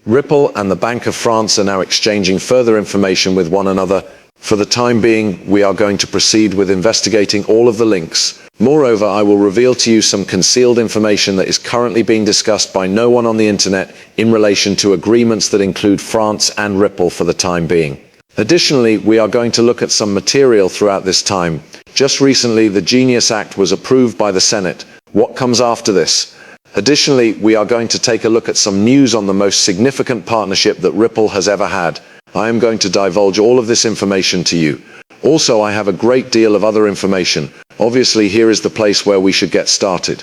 Ripple and the Bank of France are now exchanging further information with one another. For the time being, we are going to proceed with investigating all of the links. Moreover, I will reveal to you some concealed information that is currently being discussed by no one on the internet in relation to agreements that include France and Ripple for the time being. Additionally, we are going to look at some material throughout this time. Just recently, the Genius Act was approved by the Senate. What comes after this? Additionally, we are going to take a look at some news on the most significant partnership that Ripple has ever had. I am going to divulge all of this information to you. Also, I have a great deal of other information. Obviously, here is the place where we should get started.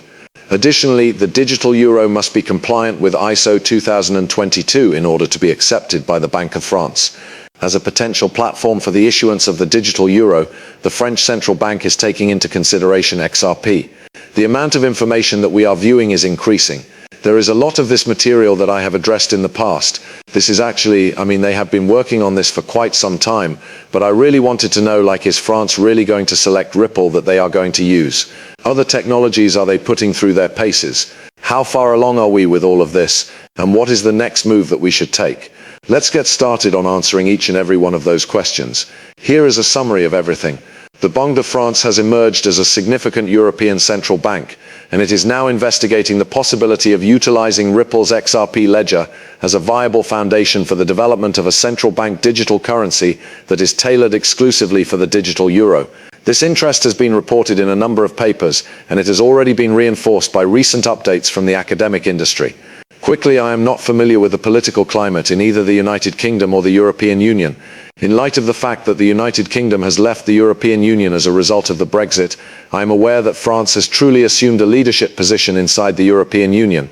Additionally, the digital euro must be compliant with ISO 2022 in order to be accepted by the Bank of France. As a potential platform for the issuance of the digital euro, the French central bank is taking into consideration XRP. The amount of information that we are viewing is increasing. There is a lot of this material that I have addressed in the past. This is actually, they have been working on this for quite some time, but I really wanted to know, is France really going to select Ripple that they are going to use? Other technologies are they putting through their paces? How far along are we with all of this? And what is the next move that we should take? Let's get started on answering each and every one of those questions. Here is a summary of everything. The Banque de France has emerged as a significant European central bank, and it is now investigating the possibility of utilizing Ripple's XRP ledger as a viable foundation for the development of a central bank digital currency that is tailored exclusively for the digital euro. This interest has been reported in a number of papers, and it has already been reinforced by recent updates from the academic industry. Quickly, I am not familiar with the political climate in either the United Kingdom or the European Union. In light of the fact that the United Kingdom has left the European Union as a result of the Brexit, I am aware that France has truly assumed a leadership position inside the European Union.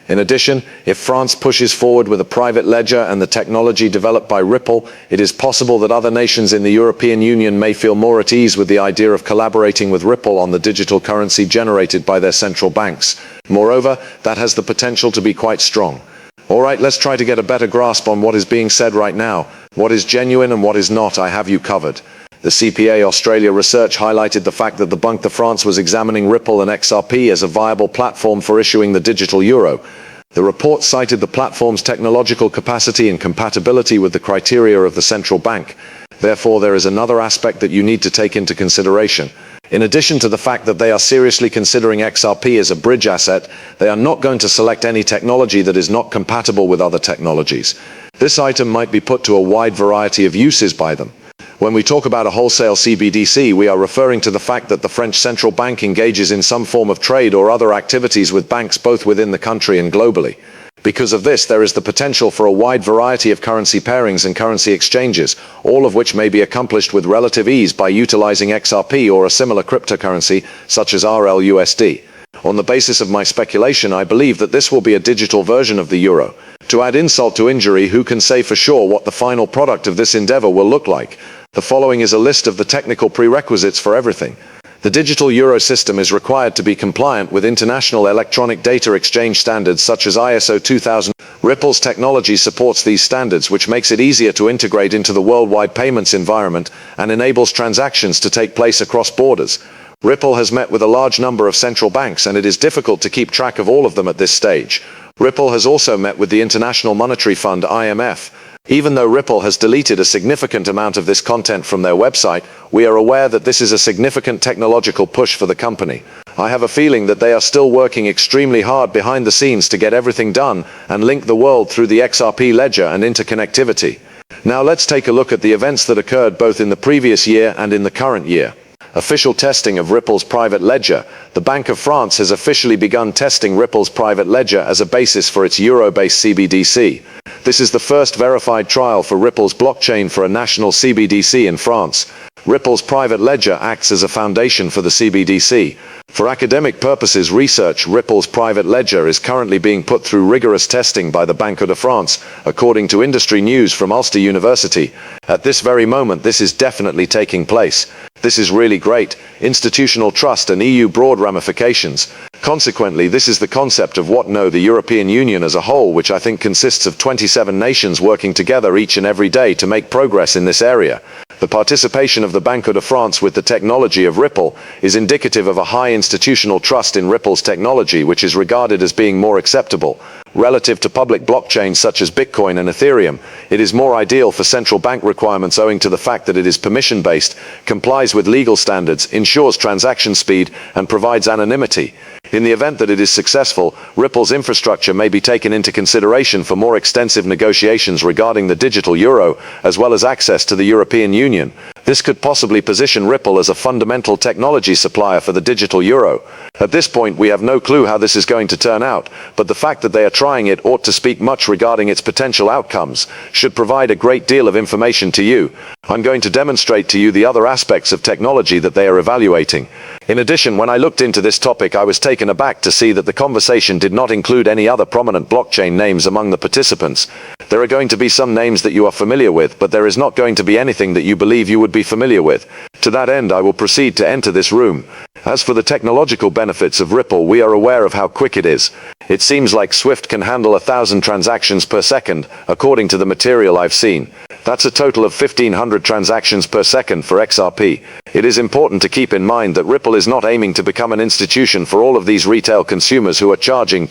In addition, if France pushes forward with a private ledger and the technology developed by Ripple, it is possible that other nations in the European Union may feel more at ease with the idea of collaborating with Ripple on the digital currency generated by their central banks. Moreover, that has the potential to be quite strong. Alright, let's try to get a better grasp on what is being said right now. What is genuine and what is not, I have you covered. The CPA Australia research highlighted the fact that the Banque de France was examining Ripple and XRP as a viable platform for issuing the digital euro. The report cited the platform's technological capacity and compatibility with the criteria of the central bank. Therefore, there is another aspect that you need to take into consideration. In addition to the fact that they are seriously considering XRP as a bridge asset, they are not going to select any technology that is not compatible with other technologies. This item might be put to a wide variety of uses by them. When we talk about a wholesale CBDC, we are referring to the fact that the French central bank engages in some form of trade or other activities with banks both within the country and globally. Because of this, there is the potential for a wide variety of currency pairings and currency exchanges, all of which may be accomplished with relative ease by utilizing XRP or a similar cryptocurrency such as RLUSD. On the basis of my speculation, I believe that this will be a digital version of the euro. To add insult to injury, who can say for sure what the final product of this endeavor will look like? The following is a list of the technical prerequisites for everything. The digital euro system is required to be compliant with international electronic data exchange standards such as ISO 2000. Ripple's technology supports these standards, which makes it easier to integrate into the worldwide payments environment and enables transactions to take place across borders. Ripple has met with a large number of central banks, and it is difficult to keep track of all of them at this stage. Ripple has also met with the International Monetary Fund (IMF). Even though Ripple has deleted a significant amount of this content from their website, we are aware that this is a significant technological push for the company. I have a feeling that they are still working extremely hard behind the scenes to get everything done and link the world through the XRP ledger and interconnectivity. Now let's take a look at the events that occurred both in the previous year and in the current year. Official testing of Ripple's private ledger. The Bank of France has officially begun testing Ripple's private ledger as a basis for its euro-based CBDC. This is the first verified trial for Ripple's blockchain for a national CBDC in France. Ripple's private ledger acts as a foundation for the CBDC. For academic purposes research, Ripple's private ledger is currently being put through rigorous testing by the Banque de France, according to industry news from Ulster University. At this very moment, this is definitely taking place. This is really great. Institutional trust and EU broad ramifications. Consequently, this is the concept of what the European Union as a whole, which I think consists of 27 nations working together each and every day to make progress in this area. The participation of the Banque de France with the technology of Ripple is indicative of a high institutional trust in Ripple's technology, which is regarded as being more acceptable. Relative to public blockchains such as Bitcoin and Ethereum, it is more ideal for central bank requirements owing to the fact that it is permission-based, complies with legal standards, ensures transaction speed, and provides anonymity. In the event that it is successful, Ripple's infrastructure may be taken into consideration for more extensive negotiations regarding the digital euro, as well as access to the European Union. This could possibly position Ripple as a fundamental technology supplier for the digital euro. At this point, we have no clue how this is going to turn out, but the fact that they are trying it ought to speak much regarding its potential outcomes, should provide a great deal of information to you. I'm going to demonstrate to you the other aspects of technology that they are evaluating. In addition, when I looked into this topic, I was taken aback to see that the conversation did not include any other prominent blockchain names among the participants. There are going to be some names that you are familiar with, but there is not going to be anything that you believe you would be familiar with. To that end, I will proceed to enter this room. As for the technological benefits of Ripple, we are aware of how quick it is. It seems like Swift can handle 1,000 transactions per second, according to the material I've seen. That's a total of 1,500 transactions per second for XRP. It is important to keep in mind that Ripple is not aiming to become an institution for all of these retail consumers who are charging.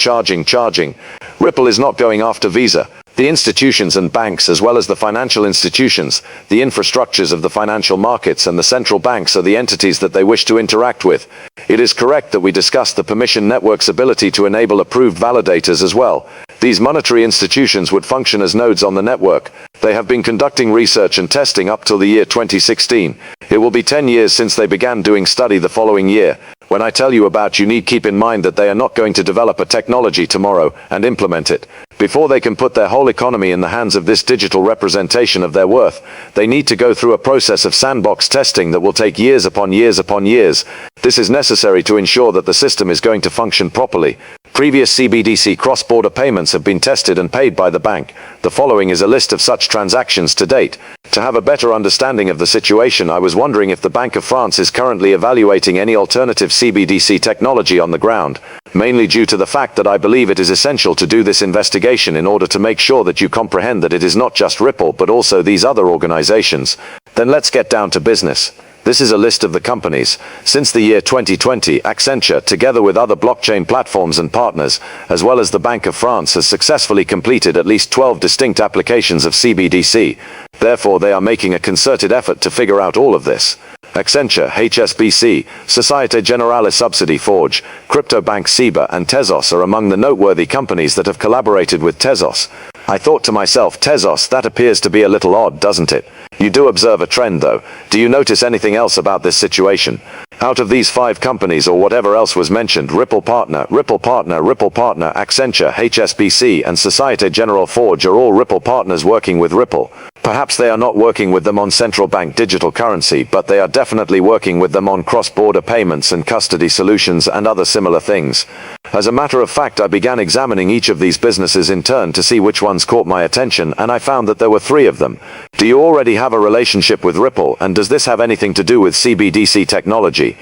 Ripple is not going after Visa, the institutions and banks, as well as the financial institutions. The infrastructures of the financial markets and the central banks are the entities that they wish to interact with. It is correct that we discussed the permission network's ability to enable approved validators as well. These monetary institutions would function as nodes on the network. They have been conducting research and testing up till the year 2016. It will be 10 years since they began doing study the following year. When I tell you about, you need keep in mind that they are not going to develop a technology tomorrow and implement it. Before they can put their whole economy in the hands of this digital representation of their worth, they need to go through a process of sandbox testing that will take years upon years upon years. This is necessary to ensure that the system is going to function properly. Previous CBDC cross-border payments have been tested and paid by the bank. The following is a list of such transactions to date. To have a better understanding of the situation, I was wondering if the Bank of France is currently evaluating any alternative CBDC technology on the ground, mainly due to the fact that I believe it is essential to do this investigation in order to make sure that you comprehend that it is not just Ripple but also these other organizations. Then let's get down to business. This is a list of the companies. Since the year 2020, Accenture, together with other blockchain platforms and partners, as well as the Bank of France, has successfully completed at least 12 distinct applications of CBDC. Therefore, they are making a concerted effort to figure out all of this. Accenture, HSBC, Societe Generale Subsidy Forge, CryptoBank SEBA and Tezos are among the noteworthy companies that have collaborated with Tezos. I thought to myself, Tezos, that appears to be a little odd, doesn't it? You do observe a trend though. Do you notice anything else about this situation? Out of these 5 companies or whatever else was mentioned, Ripple Partner, Accenture, HSBC and Societe Generale Forge are all Ripple partners working with Ripple. Perhaps they are not working with them on central bank digital currency, but they are definitely working with them on cross-border payments and custody solutions and other similar things. As a matter of fact, I began examining each of these businesses in turn to see which ones caught my attention, and I found that there were 3 of them. Do you already have a relationship with Ripple, and does this have anything to do with CBDC technology?